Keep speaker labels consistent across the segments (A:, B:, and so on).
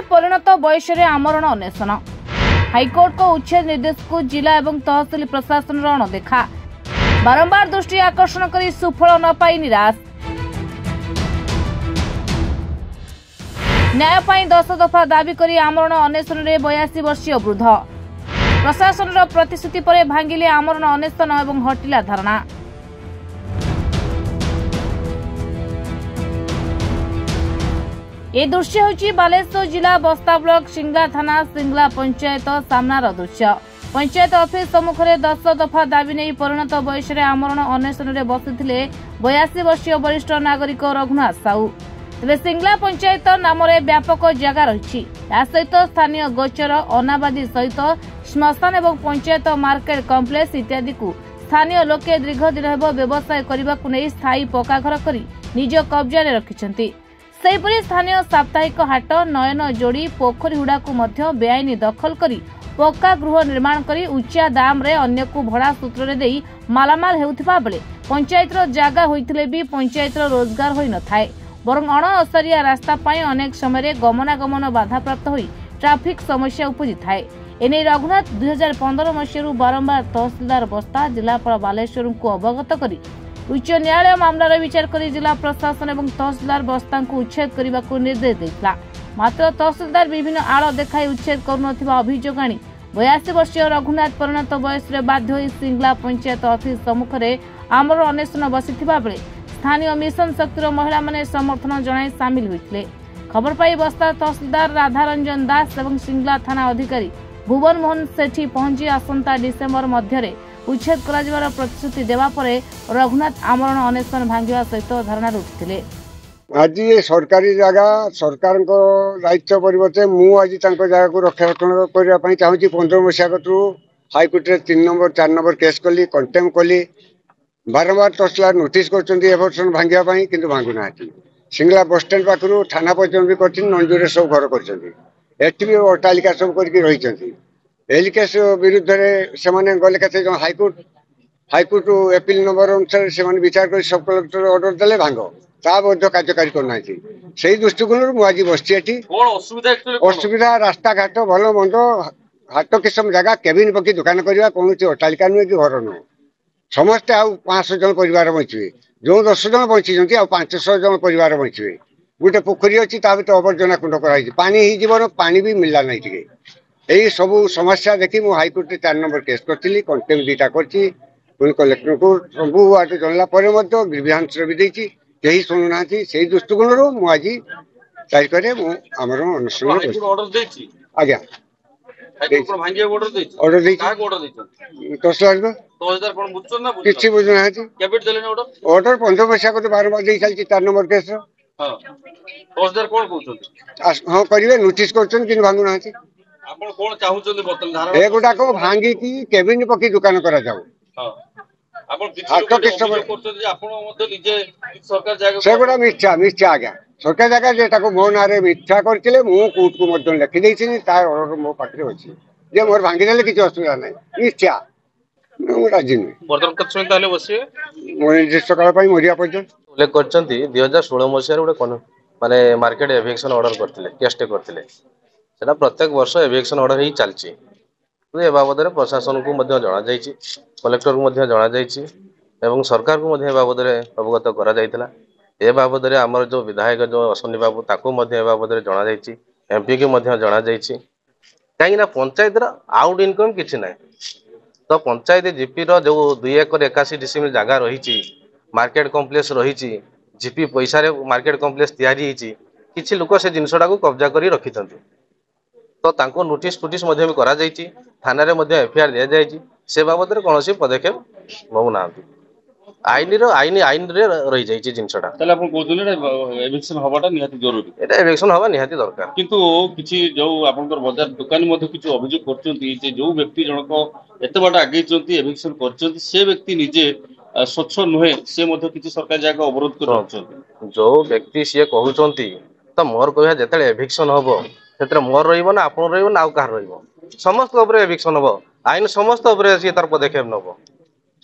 A: परिणत बयस आमरण अन्वेषण हाइकोर्ट को उच्छेद निर्देश को जिला एवं तहसिल प्रशासन अणदेखा बारंबार दृष्टि आकर्षण कर सुफल न पाई निराश न्याय पाई 10 दफा दाबी कर आमरण अन्वेषण में 82 वर्षीय वृद्ध प्रशासन प्रतिश्रुति पर भांगिले आमरण अन्वेषण और हटिला धारणा। ए दृश्य होची बालेश्वर जिला बस्ता ब्लॉक सिंगला थाना सिंगला पंचायत सामनार दृश्य। पंचायत ऑफिस सम्मुख में 10 दफा दाबी नहीं परिणत बयस आमरण अन्वेषण में बसिथिले 82 वर्षीय वरिष्ठ नागरिक रघुनाथ साहू। तेज सिंगला पंचायत नाम व्यापक जगह रही सहित स्थानीय गोचर अनाबादी सहित श्मशान और पंचायत मार्केट कम्प्लेक्स इत्यादि को स्थानीय लोके दीर्घ दिन हेब व्यवसाय करने को नहीं स्थायी पक्का घर कर निज कब्जा रखिंट। सेहीपरि स्थानीय साप्ताहिक हाट नयन जोड़ी पोखरी हुड़ा को मध्य बेआईन दखल करी पक्का गृह निर्माण करी उच्चा दाम रे अन्य को भड़ा सूत्र रे देई मालामाल हेउथिबा बेले पंचायत रो जागा होइथिले भी पंचायत रो रोजगार होई न थाए बरং अण असरिया रास्ता पाई अनेक समय गमनागमन बाधाप्राप्त होई ट्राफिक समस्या उपजी थाए। एने रघुनाथ 2015 मसीह बारंबार तहसीलदार बस्ता जिलापाल बालेश्वर को अवगत करी उच्च न्यायालय मामलार विचार कर जिला प्रशासन और तहसीलदार बस्ता को उच्छेद करने को निर्देश देता। मात्र तहसीलदार विभिन्न आड़ देखाई उच्छेद करुनथिबा अभियोग आनी 82 वर्षीय रघुनाथ परिणत बयस बाध्य होई सिंगला पंचायत ऑफिस सम्मुख में आमरण अन्वेषण बसिथिबा बेले स्थानीय मिशन शक्तिर महिला माने समर्थन जणाई सामिल होइथिले। खबर पाई बस्ता तहसीलदार राधारंजन दास और सिंगला थाना अधिकारी भुवन मोहन सेठी पहुंची आसंता डिसेम्बर मध्य उच्छेद कर प्रतिश्रुति देवा परे रघुनाथ आमरण अन्वेषण भांगा सहित धारणा उठिले।
B: आज ये सरकारी जगह सरकार दायित्व परिवर्ते मुझे जगह को रक्षारक्षण करने चाहूँगी 15 मसीहा कतु हाइकोर्ट रे 3 नंबर 4 नंबर केस कली कंटेम कली बारंबार तहसीलदार नोटिस कर भांगाई कि भांगुना सिंगला बस स्टैंड पाखु थाना पर्यटन भी कर नंजूर सब घर कर अट्टालिका सब कर केस विरुद्ध से गले के हाइकोर्ट एपिल नंबर अनुसार से विचार कर सब कलेक्टर ऑर्डर देले भांग ता कार्यकारी करना से दृष्टिकोण मुझे बस असुविधा रास्ता घाट भल मंद हाट किसम जगह केबिन पकी दुकान करवा कौन अट्टालिका नुहे कि घर नुह समस्ते आउ 500 जन परिवार बचे जो 10 जन बची 500 जन परिवार बचे गोटे पोखरी अच्छी अवर्जना कुंड कर पानी भी मिलला ना यही सब समस्या देखी मु हाइकोर्ट रे 4 नंबर केस करथिली कंटेम 2टा करछि कलेक्टर को सब आटे जनला ग्रीवियांस भी देछि केही सुनुना से दृष्टिकोण मु आज तारीख में आमर आज्ञा किसी बुझुना ऑर्डर 15 मसीहा को बारंबार दे चलती 4 नंबर केस हाँ करेंगे नोटिस कर भांगुना एगुड़ाक भांगी केबिन पकी दुकान करा जाऊ सेगुड़ा मिथ्या मिथ्या आज्ञा सरकार जगह मो ना मिथ्या करते कोर्ट को लिखी तार ऑर्डर मो पाखे अच्छी जे मोर भांगीदे किसी असुविधा ना मिथ्या राजी नुहे मोर निर्दिष्ट काल मरिया पर्यटन
C: उल्लेख कर 2016 मसीह गोटे माने मार्केट एविक्शन ऑर्डर करते केसटे करते प्रत्येक वर्ष एविक्शन ऑर्डर ही चलती ए बाबद प्रशासन को जना कलेक्टर को जना सरकार को बाबद अवगत करा ए बाबद आमर जो विधायक जो अश्विनी बाबू ताकू बाबद जना एमपी की जना कहीं पंचायत आउट इनकम किसी ना तो पंचायत जीपी जो 2 एकर 81 डिसिमिल जगह रही मार्केट कम्प्लेक्स रही जीपी पैसा मार्केट कम्प्लेक्स तैयारी किसी लोक से जिनसा को कब्जा कर रखी तो नोटिस फुटिस भी करा थाना एफआईआर दि जाए से बाबद कौन पदक्षेप नौना आईन आईन रही जाइए जिनसा एविक्शन हवा निहाती दरकार
D: किंतु किछि जो आपनकर बाजार दुकान मध्ये किछि अभियोग करचंती जे जो व्यक्ति जनक एते बाटा आगे चंती एविक्शन करचंती से व्यक्ति निजे स्वच्छ नुहे से मध्ये किछि सरकार जागा अवरोध कर रचंती
C: जो व्यक्ति से कहउचंती त मोर कहया जेतले एविक्शन हबो सेतरे मोर रहिबो ना आपन रहिबो ना आउ कार रहिबो समस्त ऊपर एविक्शन हबो आईन समस्त ऊपर से तार पदक्षेप नबो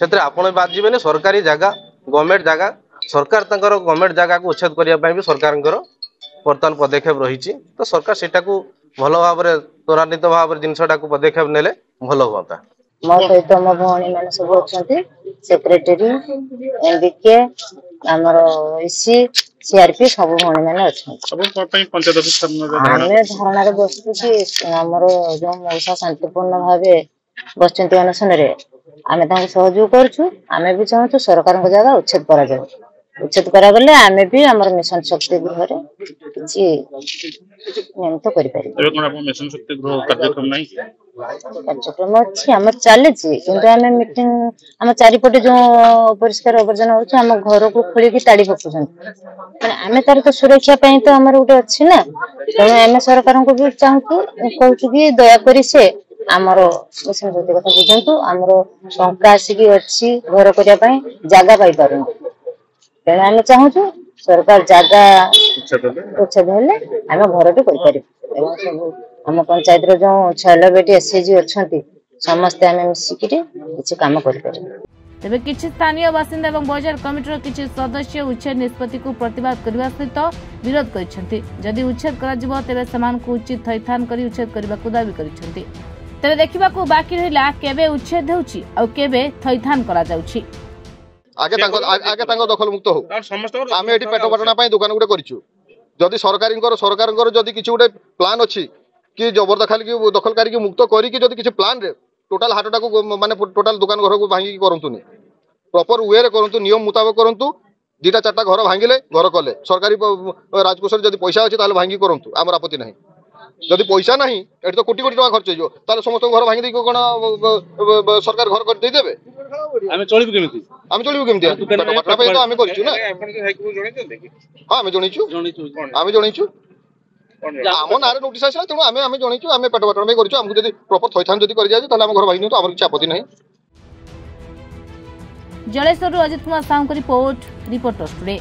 C: सेतरे आपन बात जीवेने सरकारी जागा गवर्नमेंट जागा सरकार तंकर गवर्नमेंट जागा को उच्छेद करिया पई भी सरकारंकर बर्तमान पदक्षेप रही तो सरकार सेटा को भल भाव त्वरान्वित भाव जिनसा पदक्षेप नेले भल हुआ।
E: मो सहित मो भौणी मैंने सब अच्छा सेक्रेटरी एमबीके आमर इसी सीआरपी सब भौणी मैंने अच्छा आम धारणा बसु कि आमर जो मौसा शांतिपूर्ण भाव बस अनशन आम सहयोग करुँ आम भी चाहूँ सरकार जगह उच्छेद कर उच्छेद करागले आमे भी हमर मिशन शक्ति गृह रे किछि नियमित करि पारि
D: मिशन शक्ति गृह
E: कार्यक्रम अछि हमर चले छी किंतु आमे मीटिंग हम चारिपटे जो परिष्कार आवर्जन होछ हम घर को खोली की ताड़ी पकुछन माने आमे तार तो सुरक्षा पई तो हमर उटे अछि ना त आमे सरकार को भी चाहू कहू कि दया करी से हमर मिशन शक्ति कथा बुझंतु हमर संका आसी की अछि घर करिया पई जागा पाई पारु तेना आम चाहूँ सरकार जगह उच्छेद हेले आम घर सब आम पंचायत जो 6 बेटी एसएचजी अच्छा समस्ते आम मिसिक किसी कम कर
A: तेबे किछि स्थानीय बासिंदा एवं बजार कमिटीर किछि सदस्य उच्छेद निष्पत्ति को प्रतिवाद करबा सहित विरोध करिसेंति जदि उच्छेद करा जिवो तेबे समान को उचित थैथान करी उच्छेद करबा को दाबी करिसेंति तेबे देखिबा को बाकी रहिला केबे उच्छेद होउछि आ केबे थैथान करा जाउछि
F: आगे दखल मुक्त हो आम ये पेट पाटना दुकान गोटे करूँ जदि सरकार जदि किसी गोटे प्लान अच्छी कि जबरदखल की दखलकारी की मुक्त करी प्लान रे टोटाल हाटटा को माने टोटाल दुकान घर को भांगी करंतुनी प्रॉपर वे रे करंतु नियम मुताबिक करंतु 2-4टा घर भांगिले घर कले सरकारी राजकोष जदि पैसा अच्छी ताले भांगी करंतु आमर आपत्ति नहीं जदि पैसा नहीं एटी तो कोटी कोटी टका खर्च हो ताले समस्त घर भांगी दे कोन सरकार घर कर दे देबे
D: आमे चलिबु केमिति
F: पटना पे तो आमे करिछु ना हां आमे जणिछु आम नारे नोटिस आसला तेणु आमे जणिछु आमे पेट पटना पे करिछु हमकु जदि प्रॉपर थैथान जदि करि जाय ताले हम घर भांगी तो हमर किछ आपत्ति नहीं।
A: जलेश्वर अजित कुमार साहू को रिपोर्ट रिपोर्टर्स टुडे।